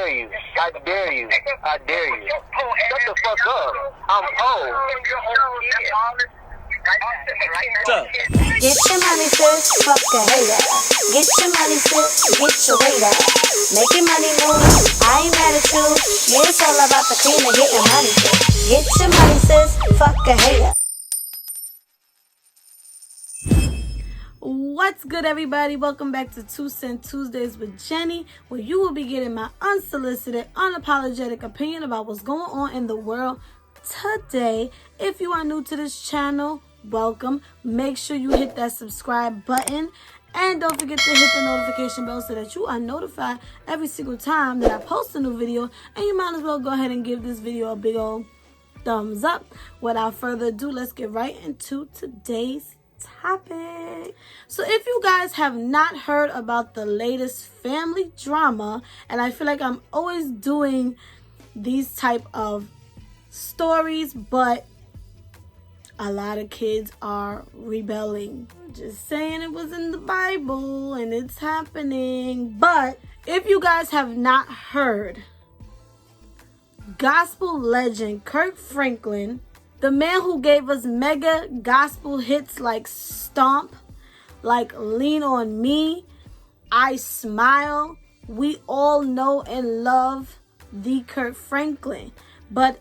dare you. I dare you. I dare you. Shut the fuck up. I'm old. Get your money, sis, fuck a hater. Get your money, sis, get your weight up. Making money move, I ain't mad at you. Yeah, it's all about the cream and getting money, sis. Get your money, sis, fuck a hater. What's good, everybody? Welcome back to 2 Cent Tuesdays with Jenny, where you will be getting my unsolicited, unapologetic opinion about what's going on in the world today. If you are new to this channel, welcome. Make sure you hit that subscribe button and don't forget to hit the notification bell so that you are notified every single time that I post a new video. And you might as well go ahead and give this video a big old thumbs up. Without further ado, let's get right into today's topic. So if you guys have not heard about the latest family drama, and I feel like I'm always doing these type of stories, but a lot of kids are rebelling. Just saying, it was in the Bible and it's happening. But if you guys have not heard, gospel legend Kirk Franklin, the man who gave us mega gospel hits like Stomp, like Lean on Me, I Smile, we all know and love the Kirk Franklin. But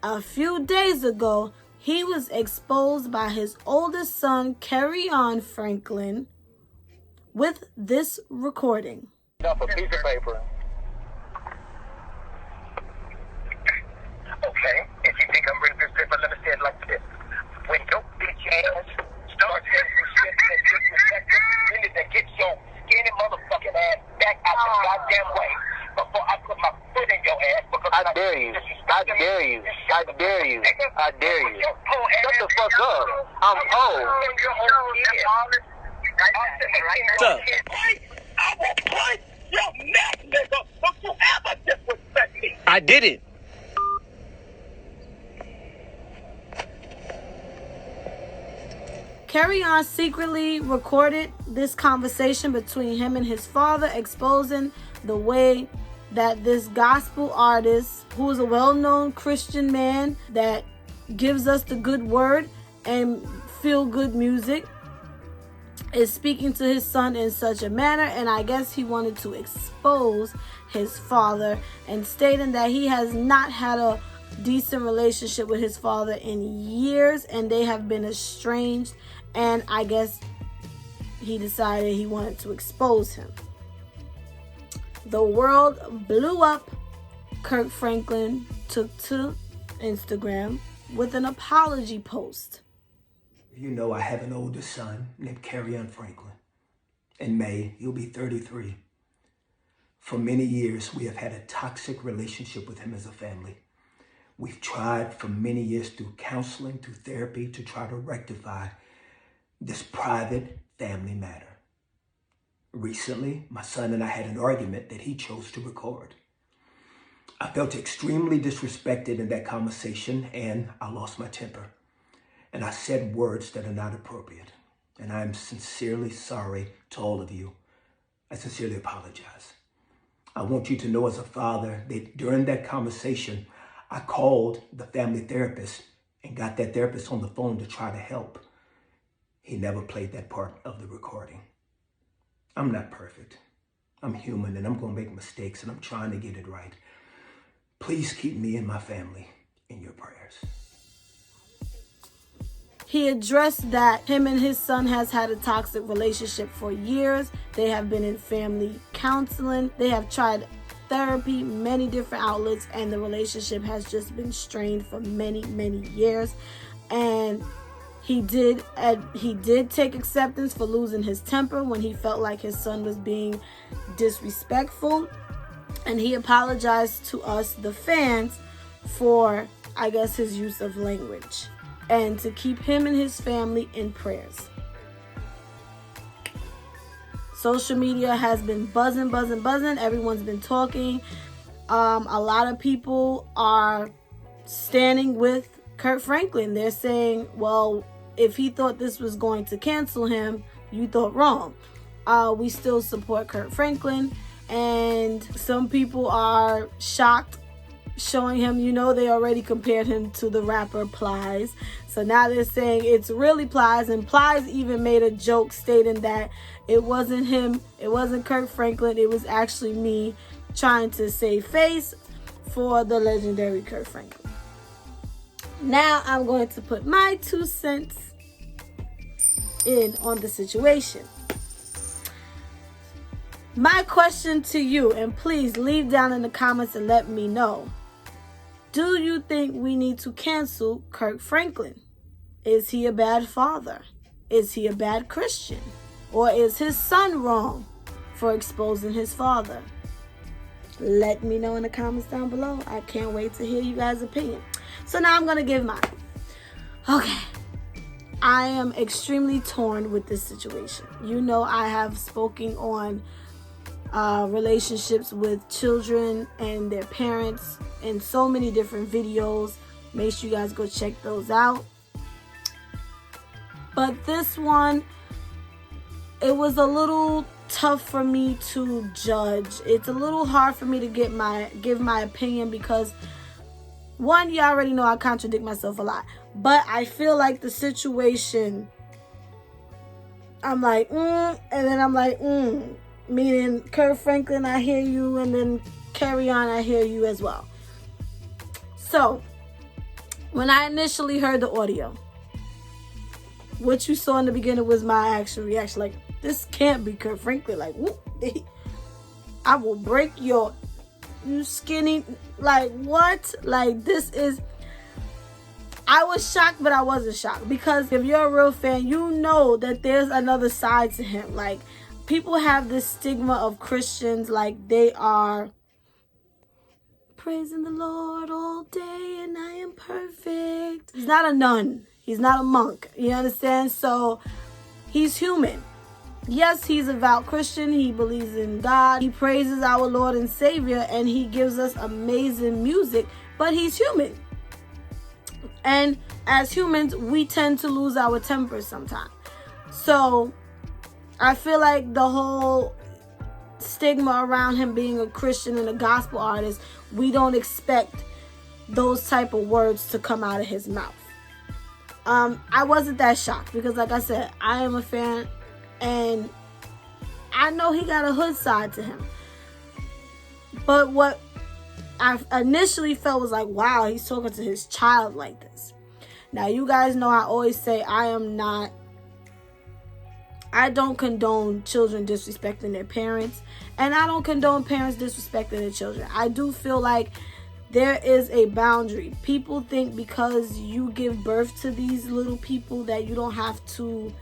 a few days ago, he was exposed by his oldest son, Franklin, with this recording. Off a piece of paper. Okay, if you think I'm reading this paper, let me say it like this. When your bitch ass starts getting disrespected, you need to get your skinny motherfucking ass back out the goddamn way before I put my foot in your ass. Because I dare you. I dare you. I dare you. I dare you. Shut the fuck up. I'm old. What's up? I will punch your neck, nigga. Don't you ever disrespect me. I did it. Carry-On secretly recorded this conversation between him and his father, exposing the way that this gospel artist, who is a well-known Christian man that gives us the good word and feel-good music, is speaking to his son in such a manner. And I guess he wanted to expose his father and stating that he has not had a decent relationship with his father in years and they have been estranged. And I guess he decided he wanted to expose him. The world blew up. Kirk Franklin took to Instagram with an apology post. You know, I have an older son named Franklin. In May, he'll be 33. For many years, we have had a toxic relationship with him as a family. We've tried for many years through counseling, through therapy, to try to rectify this private family matter. Recently, my son and I had an argument that he chose to record. I felt extremely disrespected in that conversation and I lost my temper. And I said words that are not appropriate. And I'm sincerely sorry to all of you. I sincerely apologize. I want you to know as a father that during that conversation, I called the family therapist and got that therapist on the phone to try to help. He never played that part of the recording. I'm not perfect. I'm human and I'm going to make mistakes and I'm trying to get it right. Please keep me and my family in your prayers. He addressed that him and his son has had a toxic relationship for years. They have been in family counseling. They have tried therapy, many different outlets, and the relationship has just been strained for many, many years. And he did take acceptance for losing his temper when he felt like his son was being disrespectful. And he apologized to us, the fans, for, I guess, his use of language. And to keep him and his family in prayers. Social media has been buzzing. Everyone's been talking. A lot of people are standing with Kirk Franklin. They're saying, well, if he thought this was going to cancel him, you thought wrong. We still support Kirk Franklin And some people are shocked, showing him, they already compared him to the rapper Plies. So now they're saying it's really Plies, and Plies even made a joke stating that it wasn't him, it wasn't Kirk Franklin, it was actually me trying to save face for the legendary Kirk Franklin. Now I'm going to put my 2 cents in on the situation. My question to you, and please leave down in the comments and let me know. Do you think we need to cancel Kirk Franklin? Is he a bad father? Is he a bad Christian? Or is his son wrong for exposing his father? Let me know in the comments down below. I can't wait to hear you guys' opinion. So now I'm going to give mine. Okay. I am extremely torn with this situation. I have spoken on relationships with children and their parents in so many different videos. Make sure you guys go check those out. But this one, it was a little tough for me to judge. It's a little hard for me to give my opinion because, one, you already know I contradict myself a lot. But I feel like the situation, I'm like, and then I'm like, meaning Kirk Franklin, I hear you, and then Carry On, I hear you as well. So, when I initially heard the audio, what you saw in the beginning was my actual reaction. Like, this can't be Kirk Franklin. Like, whoop, I will break you skinny. Like, what? Like, this is... I was shocked, but I wasn't shocked. Because if you're a real fan, you know that there's another side to him. Like, people have this stigma of Christians, like they are praising the Lord all day and I am perfect. He's not a nun. He's not a monk. You understand? So he's human. Yes, he's a devout Christian. He believes in God. He praises our Lord and Savior, and he gives us amazing music, but he's human. And as humans, we tend to lose our temper sometimes. So I feel like the whole stigma around him being a Christian and a gospel artist, we don't expect those type of words to come out of his mouth. I wasn't that shocked because, like I said, I am a fan and I know he got a hood side to him. But what I initially felt was like, wow, he's talking to his child like this. Now, you guys know I always say I don't condone children disrespecting their parents, and I don't condone parents disrespecting their children. I do feel like there is a boundary. People think because you give birth to these little people that you don't have to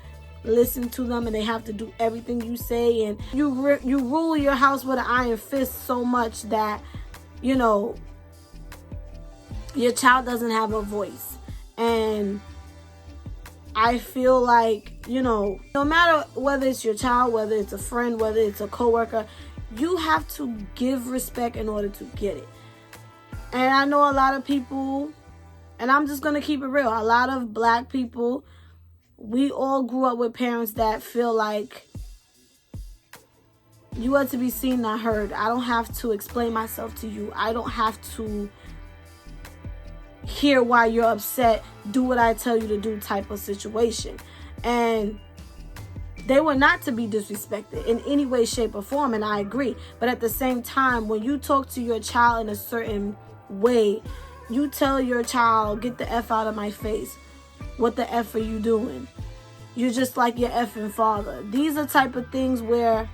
listen to them and they have to do everything you say, and you rule your house with an iron fist so much that, your child doesn't have a voice. And I feel like, no matter whether it's your child, whether it's a friend, whether it's a coworker, you have to give respect in order to get it. And I know a lot of people, and I'm just going to keep it real, a lot of black people, we all grew up with parents that feel like you are to be seen, not heard. I don't have to explain myself to you. I don't have to hear why you're upset. Do what I tell you to do type of situation. And they were not to be disrespected in any way, shape, or form, and I agree. But at the same time, when you talk to your child in a certain way, you tell your child, get the F out of my face. What the F are you doing? You're just like your effing father. These are type of things where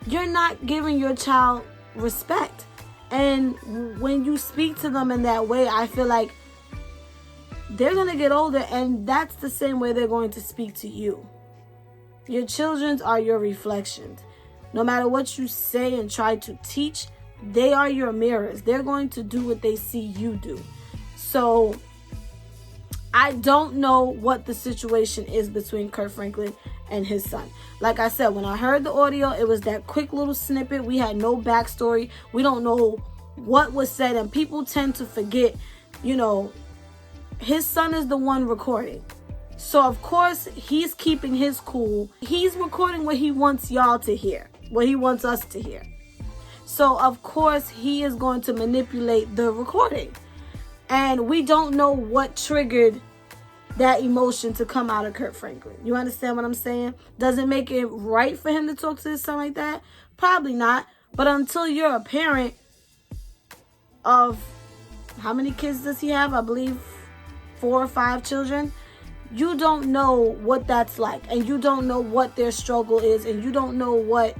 you're not giving your child respect. And when you speak to them in that way, I feel like they're going to get older, and that's the same way they're going to speak to you. Your children are your reflections. No matter what you say and try to teach, they are your mirrors. They're going to do what they see you do. So I don't know what the situation is between Kirk Franklin and his son. Like I said, when I heard the audio, it was that quick little snippet. We had no backstory. We don't know what was said, and people tend to forget, his son is the one recording. So, of course, he's keeping his cool. He's recording what he wants y'all to hear, what he wants us to hear. So, of course, he is going to manipulate the recording. And we don't know what triggered that emotion to come out of Kirk Franklin. You understand what I'm saying? Does it make it right for him to talk to his son like that? Probably not. But until you're a parent of, how many kids does he have? I believe 4 or 5 children. You don't know what that's like. And you don't know what their struggle is. And you don't know what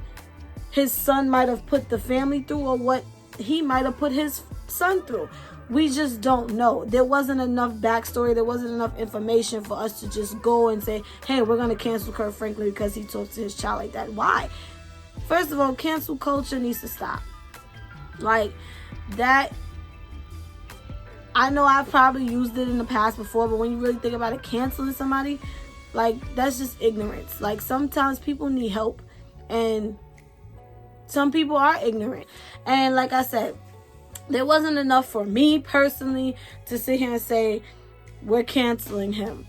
his son might have put the family through, or what he might have put his son through. We just don't know. There wasn't enough backstory. There wasn't enough information for us to just go and say, hey, we're going to cancel Kirk Franklin because he talks to his child like that. Why? First of all, cancel culture needs to stop. Like, that, I know I've probably used it in the past before, but when you really think about it, canceling somebody, like, that's just ignorance. Like, sometimes people need help, and some people are ignorant. And like I said, there wasn't enough for me personally to sit here and say, we're canceling him.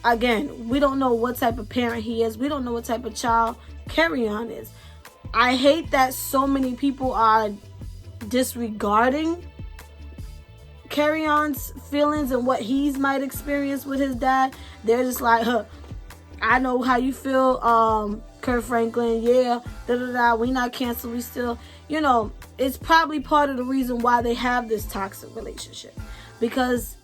Again, we don't know what type of parent he is. We don't know what type of child Kerryon is. I hate that so many people are disregarding Kerryon's feelings and what he's might experience with his dad. They're just like, I know how you feel, Kirk Franklin, yeah, we not canceled, we still, it's probably part of the reason why they have this toxic relationship, because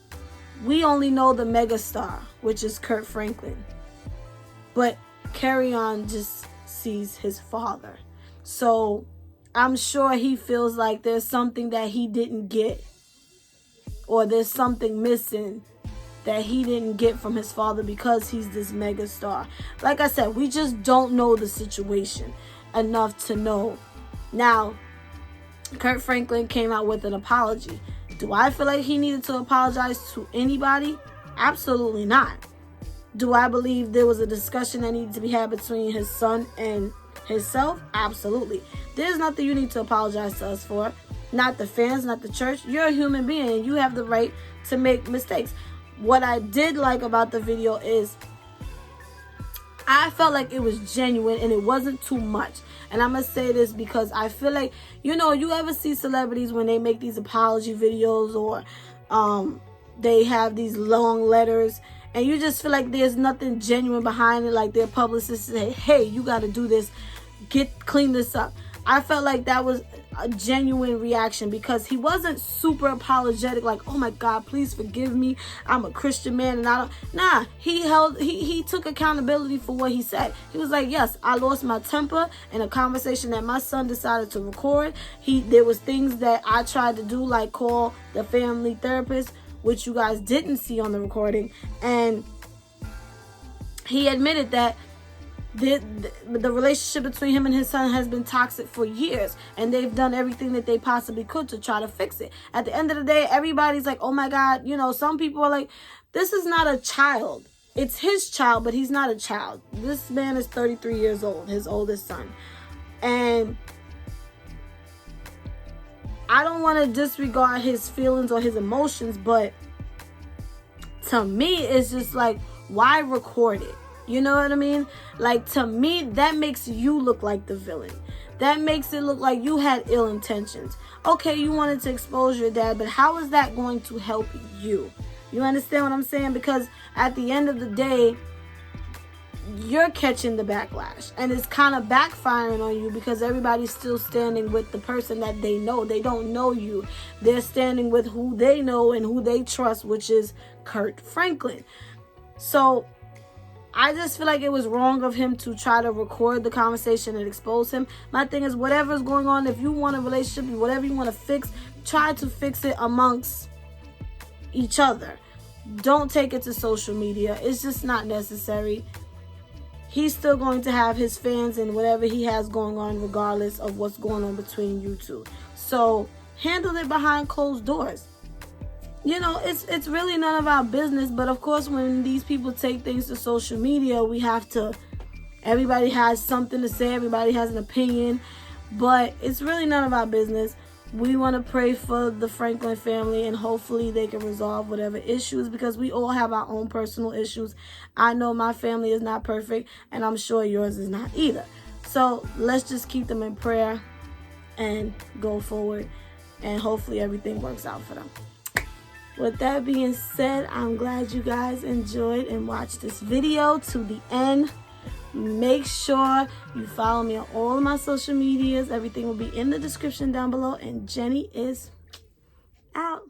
we only know the megastar, which is Kirk Franklin, but Kerryon just sees his father. So I'm sure he feels like there's something that he didn't get, or there's something missing that he didn't get from his father because he's this mega star. Like I said, we just don't know the situation enough to know. Now, Kirk Franklin came out with an apology. Do I feel like he needed to apologize to anybody? Absolutely not. Do I believe there was a discussion that needed to be had between his son and himself? Absolutely. There's nothing you need to apologize to us for. Not the fans, not the church. You're a human being. You have the right to make mistakes. What I did like about the video is I felt like it was genuine and it wasn't too much. And I'm going to say this because I feel like, you ever see celebrities when they make these apology videos, or they have these long letters, and you just feel like there's nothing genuine behind it, like their publicist say, hey, you got to do this, clean this up. I felt like that was a genuine reaction, because he wasn't super apologetic, like, oh my God, please forgive me, I'm a Christian man and I don't. He took accountability for what he said. He was like, yes, I lost my temper in a conversation that my son decided to record. There was things that I tried to do, like call the family therapist, which you guys didn't see on the recording, and he admitted that the relationship between him and his son has been toxic for years, and they've done everything that they possibly could to try to fix it. At the end of the day, everybody's like, oh my God, some people are like, this is not a child. It's his child, but he's not a child. This man is 33 years old, his oldest son. And I don't want to disregard his feelings or his emotions, but to me, it's just like, why record it? You know what I mean? Like, to me, that makes you look like the villain. That makes it look like you had ill intentions. Okay, you wanted to expose your dad, but how is that going to help you? You understand what I'm saying? Because at the end of the day, you're catching the backlash, and it's kind of backfiring on you, because everybody's still standing with the person that they know. They don't know you. They're standing with who they know and who they trust, which is Kirk Franklin. So I just feel like it was wrong of him to try to record the conversation and expose him. My thing is, whatever's going on, if you want a relationship, whatever you want to fix, try to fix it amongst each other. Don't take it to social media. It's just not necessary. He's still going to have his fans and whatever he has going on, regardless of what's going on between you two. So handle it behind closed doors. It's really none of our business. But of course, when these people take things to social media, everybody has something to say. Everybody has an opinion. But it's really none of our business. We want to pray for the Franklin family, and hopefully they can resolve whatever issues, because we all have our own personal issues. I know my family is not perfect, and I'm sure yours is not either. So let's just keep them in prayer. and go forward, and hopefully everything works out for them. With that being said, I'm glad you guys enjoyed and watched this video to the end. Make sure you follow me on all of my social medias. Everything will be in the description down below. And Jenny is out.